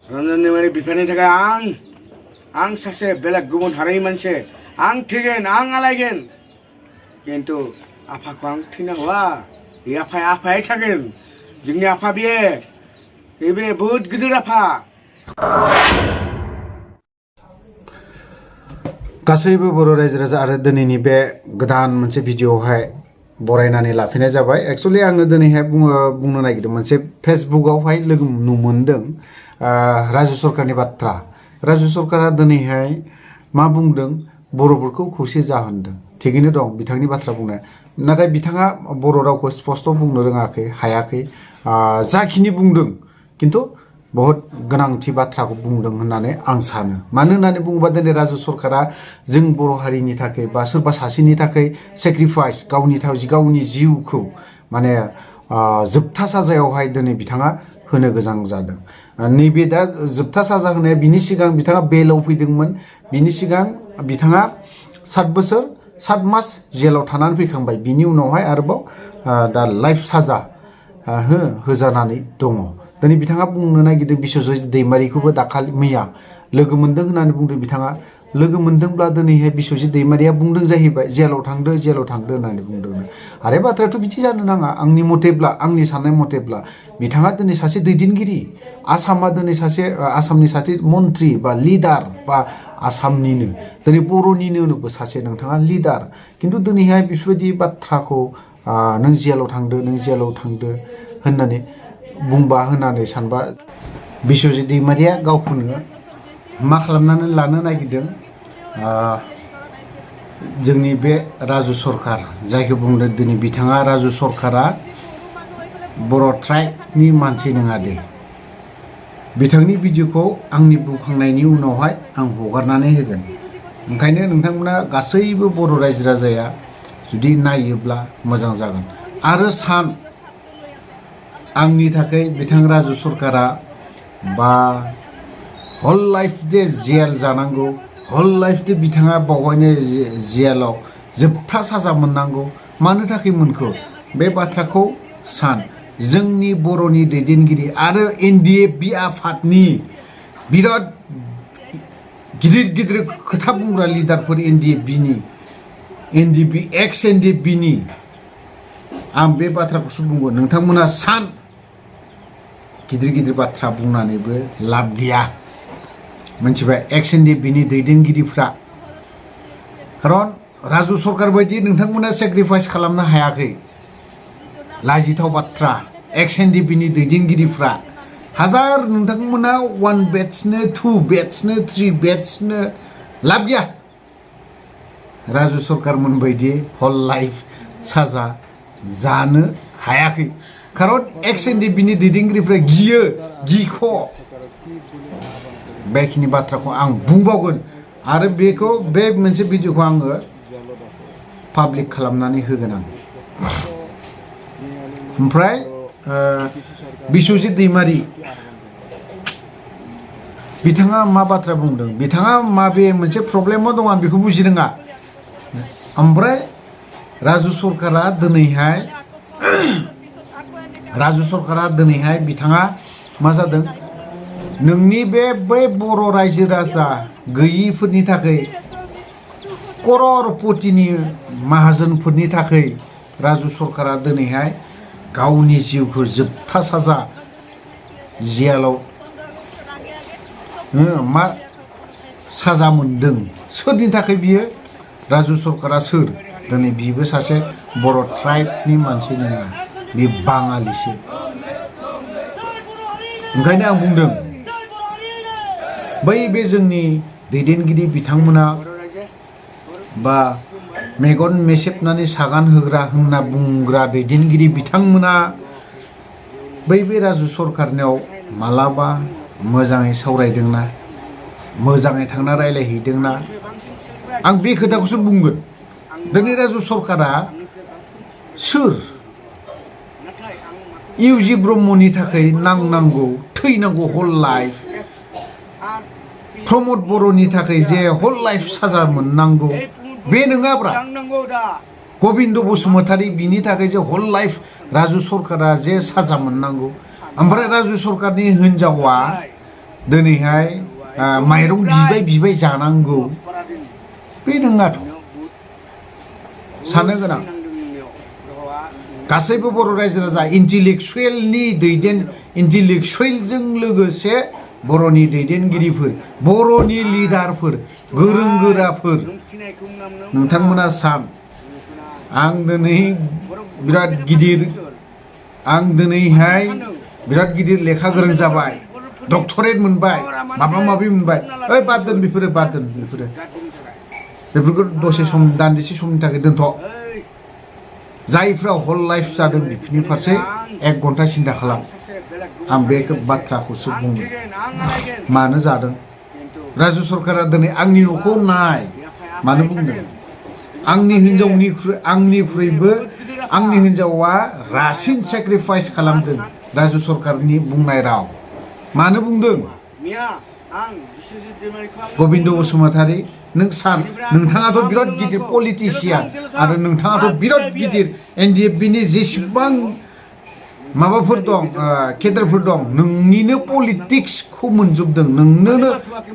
रन्जननि माने बिफानि थाखाय आं सासे बेलेग गुबुन हारिनि मानसि आं थैगोन आं आलायगोन खिन्थु आफाखौ आं थैना हरा बे आफाया थागोन जोंनि आफा बे बहुत गिदिर आफा गासैबो बर' रायजो राजा आरो दिनैनि बे गोदान मोनसे भिडिअ'आवहाय बरायनानै लाफिनाय जाबाय एक्चुअलि आङो दिनैहाय बुंनो नागिरदों मोनसे फेसबुकआवहाय लोगो मोनदों राजु सरकारनि बाथ्रा राजु सरकारा दिनैहाय मा बुंदों बर'फोरखौ खौसे जाहोनदों थिगैनो दं बिथांनि बाथ्रा बुंनाया नाथाय बिथाङा बर' रावखौ स्पष्ट बुंनो रोङाखै हायाखै जाखिनि बुंदों खिन्थु बहुत गोनांथि बाथ्राखौ बुंदों होननानै आं सानो मानो होननानै बुङोबा दिनै राजु सरकारा जों बर' हारिनि थाखाय बा सोरबा सासेनि थाखाय सेक्रिफाइस गावनि जिउखौ माने जोबथा साजायावहाय दिनै बिथाङा होनो गोनां जादों नैबे दा जोबथा साजा होनाया बिनि सिगां बिथाङा बेलाव फैदोंमोन बिनि सिगां बिथाङा 7 बोसोर 7 मास जेलाव थानानै फैखांबाय बिनि उनावहाय आरोबाव दा लाइफ साजा होजानानै दङ दिनै बिथाङा बुंनो नागिरदों बिश्वजित दैमारिखौबो दाखालि मैया लोगो मोनदों होननानै बुंदों बिथाङा लोगो मोनदोंब्ला दिनैहाय बिश्वजित दैमारिया बुंदों जाहैबाय जेलाव थांदो होननानै बुंदों आरो बाथ्रायाथ' बिदि जानो नाङा आंनि मथेब्ला आंनि साननाय मथेब्ला बिथाङा दिनै सासे दैदेनगिरि आसामा दिनै आसामनि सासे मन्त्रि बा लिडार बा आसामनिनो दिनै बर'निनो सासे नोंथाङा लिडार खिन्थु दिनैहाय बेफोरबायदि बाथ्राखौ नों जेलाव थांदो होननानै बुंबा होननानै सानबा बिश्वजित दैमारिया गावखौनो मा खालामनानै लानो नागिरदों जोंनि बे राजु सरकार जायखौ बुंदों दिनै बिथाङा राजु सरकारा बर' ट्राइबनि मानसि नङा दे बिथांनि भिडिअखौ आंनि बुंखांनायनि उनावहाय आं हगारनानै होगोन ओंखायनो नोंथांमोना गासैबो बर' रायजो राजाया जुदि नायोब्ला मोजां जागोन आरो आंनि थाखाय बिथां राजु सरकारा बा हल लाइफ दे जेल जानांगौ हल लाइफ दे बिथाङा बावहायनो जेलाव जोबथा साजा मोननांगौ मानो थाखाय मोनखो बे बाथ्राखौ जोंनि बर'नि दैदेनगिरि आरो ndfb आफादनि बिराद गिदिर खोथा बुंग्रा लिडारफोर एक्स ndfbनि आं बे बाथ्राखौसो बुंगोन नोंथांमोना गिदिर बाथ्रा बुंनानैबो लाब गैया मोनथिबाय एक्स ndfbनि दैदेनगिरिफ्रा खारन राजु सरकार बायदि नोंथांमोना सेक्रिफाइस खालामनो हायाखै लाजिथाव बाथ्रा एक्स ndfbनि दैदेनगिरिफ्रा हाजार नोंथांमोना 1 बेट्सनो 2 बेट्सनो 3 बेट्सनो लाब गैया राजु सरकार मोनबायदि हल लाइफ साजा जानो हायाखै खारन एक्स ndfbनि दैदेनगिरिफ्रा गिख' बेखिनि बाथ्राखौ आं बुंबावगोन आरो बे मोनसे भिडिअखौ आङो पाब्लिक खालामनानै होगोन आं ओमफ्राय बिश्वजित दैमारि बिथाङा मा बाथ्रा बुंदों बिथाङा माबे मोनसे प्रब्लेमाव दं आं बेखौ बुजि रोङा ओमफ्राय राजु सरकारा दिनैहाय बिथाङा मा जादों नोंनि बै बर' रायजो राजा गैयिफोरनि थाखाय कररपतिनि माहाजोनफोरनि थाखाय राजु सरकारा दिनैहाय गावनि जिउखौ जोबथा साजा जेलाव मा साजा मोनदों सोरनि थाखाय बियो राजु सरकारा सोर दिनै बिबो सासे बर' ट्राइबनि मानसि नङा बे बाङालिसो ओंखायनो आं बुंदों बे जोंनि दैदेनगिरि बिथांमोना बा मेगन मेसेबनानै सागान होग्रा होनना बुंग्रा दैदेनगिरि बिथांमोना बे राजु सरकारनियाव मालाबा मोजाङै सावरायदोंना मोजाङै थांना रायलायहैदोंना आं बे खोथाखौसो बुंगोन दिनै राजु सरकारा सोर इउजि ब्रह्मनि थाखाय नांनांगौ थैनांगौ हल लाइफ प्रमद बर'नि थाखाय जे हल लाइफ साजा मोननांगौ बे नङाब्रा गबिन्द बसुमतारी बिनि थाखाय जे हल लाइफ राजु सरकारा जे साजा मोननांगौ ओमफ्राय राजु सरकारनि हिनजावा दिनैहाय माइरं बिबाय जानांगौ बे नङाथ' साननो गोनां गासैबो बर' रायजो राजा इन्टेलेक्सुवेलजों लोगोसे बर'नि दैदेनगिरिफोर बर'नि लिडारफोर गोरों गोराफोर नोंथांमोना सान आं दिनै बिराद गिदिर लेखा गोरों जाबाय डक्टरेट मोनबाय माबा माबि मोनबाय ओइ बाद दोन बेफोरखौ दसे सम दान्दिसे समनि थाखाय दोनथ' जायफ्रा हल लाइफ जादों बेफोरनि फारसे 1 घन्टा सिन्था खालाम आं बे बाथ्राखौसो बुङो मानो जादों राजु सरकारा दिनै आंनि न'खौ नाय मानो बुंदों आंनि हिनजावा रासिन सेक्रिफाइस खालामदों राजु सरकारनि बुंनाय राव मानो बुंदों गबिन्द बसुमतारी नों सान नोंथाङाथ' बिराद गिदिर पलिटिसियान आरो नोंथाङाथ' बिराद गिदिर ndfb नि जेसेबां माबाफोर दं केडारफोर दं नोंनिनो पलिटिक्सखौ मोनजोबदों नोंनोनो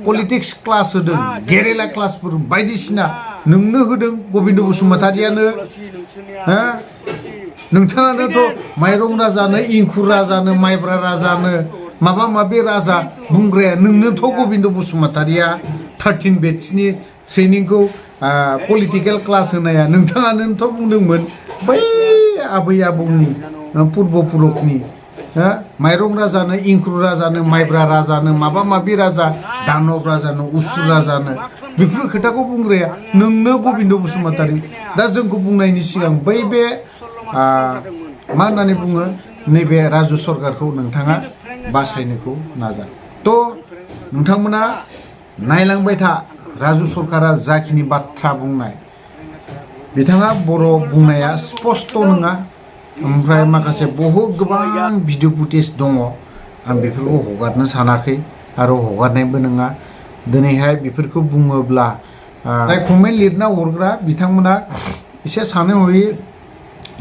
पलिटिक्स क्लास होदों गेरेला क्लासफोर बायदिसिना नोंनो होदों गबिन्द बसुमतारियानो नोंथाङानोथ' माइरं राजानो इंखुर राजानो माइब्रा राजानो माबा माबि राजा बुंग्राया नोंनोथ' गबिन्द बसुमतारिया 13 बेट्सनि ट्रेनिंखौ पलिटिकेल क्लास होनाया नोंथाङानोथ' बुंदोंमोन बै आबै आबौनि पुर्बपुरुखनि माइरं राजानो इंखुर राजानो माइब्रा राजानो माबा माबि राजा दानब राजानो उसुर राजानो बेफोर खोथाखौ बुंग्राया नोंनो गबिन्द बसुमतारी दा जोंखौ बुंनायनि सिगां बै बे मा होननानै बुङो नैबे राजु सरकारखौ नोंथाङा बासायनोखौ नाजा थ' नोंथांमोना नायलांबाय था राजु सरकारा जाखिनि बाथ्रा बुंनाय बिथाङा बर' बुंनाया स्पस्त नङा ओमफ्राय माखासे बहुद गोबां भिडिअ फुटेज दङ आं बेफोरखौ हगारनो सानाखै आरो हगारनायबो नङा दिनैहाय बेफोरखौ बुङोब्ला जाय कमेन्ट लिरना हरग्रा बिथांमोना एसे सानै हयै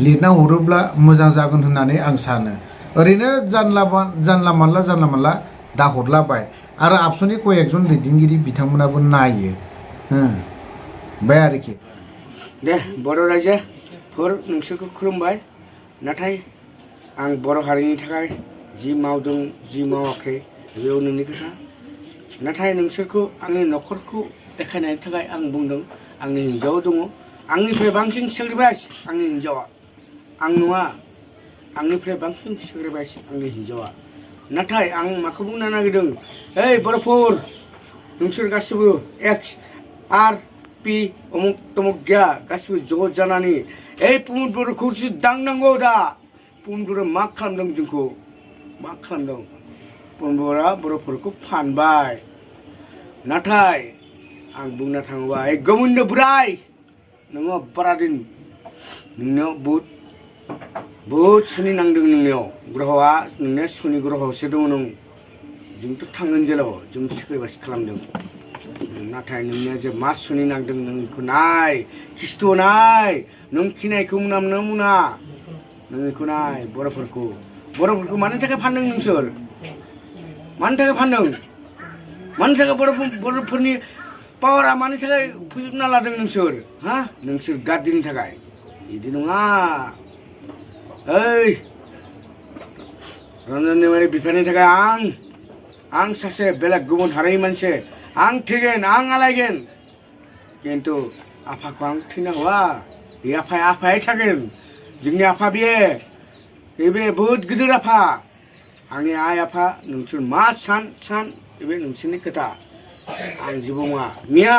लिरना हरोब्ला मोजां जागोन होननानै आं सानो ओरैनो जानला मानला दा हरलाबाय आरो आबसुनि कयेकजन दैदेनगिरि बिथांमोनाबो नायो बे आरोखि दे बर' रायजोफोर नोंसोरखौ खुलुमबाय नाथाय आं बर' हारिनि थाखाय जि मावदों जि मावाखै बेयाव नोंनि खोथा नाथाय नोंसोरखौ आंनि न'खरखौ देखायनायनि थाखाय आं बुंदों आंनि हिन्जाव दङ आंनिफ्राय बांसिन सेक्रिफाइस आंनि हिन्जावा आं नङा आंनिफ्राय बांसिन सेक्रिफाइस आंनि हिन्जावा नाथाय आं माखौ बुंनो नागिरदों ओइ बर'फोर नोंसोर गासिबो XRP अमुक तमुक गैया गासिबो ज' जानानै ओइ प्रमद बर'खौसो दांनांगौ दा प्रमद बर'आ मा खालामदों जोंखौ मा खालामदों प्रमद बर'आ बर'फोरखौ फानबाय नाथाय आं बुंनो थाङोबा ओइ गोविन्द बोराय नोङो बारा दिन नोंनियाव बहुद सुनि नांदों नोंनियाव ग्रहआ नोंनिया सुनि ग्रहआवसो दङ नों जोंथ' थांगोन जेलाव जों सेक्रिफाइस खालामदों नाथाय नोंनिया जे मा सुनि नांदों नोंखौ नाय खिस्थ' नाय नों खिनायखौ मुना नोंखौ नाय बर'फोरखौ मानि थाखाय फानदों नोंसोर मानि थाखाय फानदों मानि थाखाय बर'फोरनि पावारा मानि थाखाय फोजोबना लादों नोंसोर नोंसोर गाज्रिनि थाखाय बिदि नङा ओइ रन्जन दैमारि बिफानि थाखाय आं सासे बेलेग गुबुन हारिनि मानसि आं थैगोन आं आलायगोन खिन्थु आफाखौ आं थैना हवा बे आफाया थागोन जोंनि आफा बे बहुद गिदिर आफा आंनि आइ आफा नोंसोर मा सान बे नोंसोरनि खोथा आं जेबो नङा मिया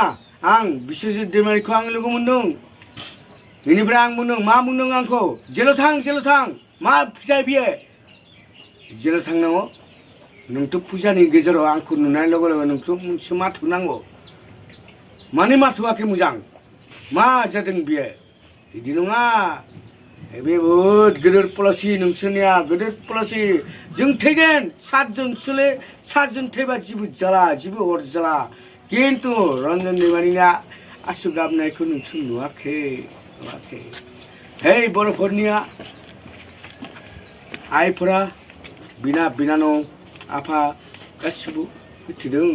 आं बिश्वजित दैमारिखौ आं लोगो मोनदों बेनिफ्राय आं बुंदों मा बुंदों आंखौ जेलाव थां मा फिथाइ बियो जेलाव थांनांगौ नोंथ' फुजानि गेजेराव आंखौ नुनाय लोगो लोगो नोंथ' मोनसे माथो नांगौ मानो माथोआखै मोजां मा जादों बियो बिदि नङा बे बहुद गिदिर पलिसि नोंसोरनिया गिदिर पलिसि जों थैगोन 7 जन थैबा जेबो जाला जेबो अरजाला खिन्थु रन्जन दैमारिया आसु गाबनायखौ नोंसोर नुवाखै hey बर'फोरनिया आइफोरा बिनानाव आफा गासिबो मिथिदों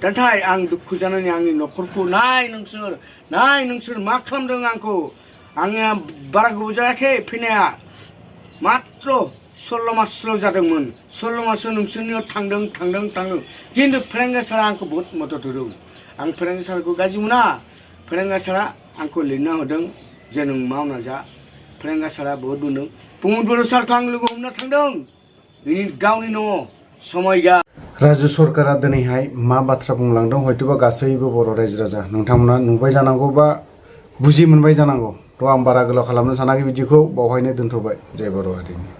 नाथाय आं दुखु जानानै आंनि न'खरखौ नाय नोंसोर मा खालामदों आंखौ आंनिया बारा गोबाव जायाखै फैनाया मात्र 16 मासल' जादोंमोन 16 मासो नोंसोरनियाव थांदों खिन्थु फोरोंगिरि सारा आंखौ बहुत मदद होदों आं फोरोंगिरि सारखौ गाज्रि मोना फोरोंगिरि सारा आंखौ लिरना होदों जे नों मावना जा फोरोंगिरि सारा बहुत बुंदों प्रमद बर' सारखौ आं लोगो हमना थांदों बिनि गावनि न'आव समय गैया राजु सरकारा दिनैहाय मा बाथ्रा बुंलांदों हयतोबा गासैबो बर' रायजो राजा नोंथांमोना नुबाय जानांगौ बा बुजि मोनबाय जानांगौ थ' आं बारा गोलाव खालामनो सानाखै बिदिखौ बावहायनो दोनथ'बाय जय बर' हारिनि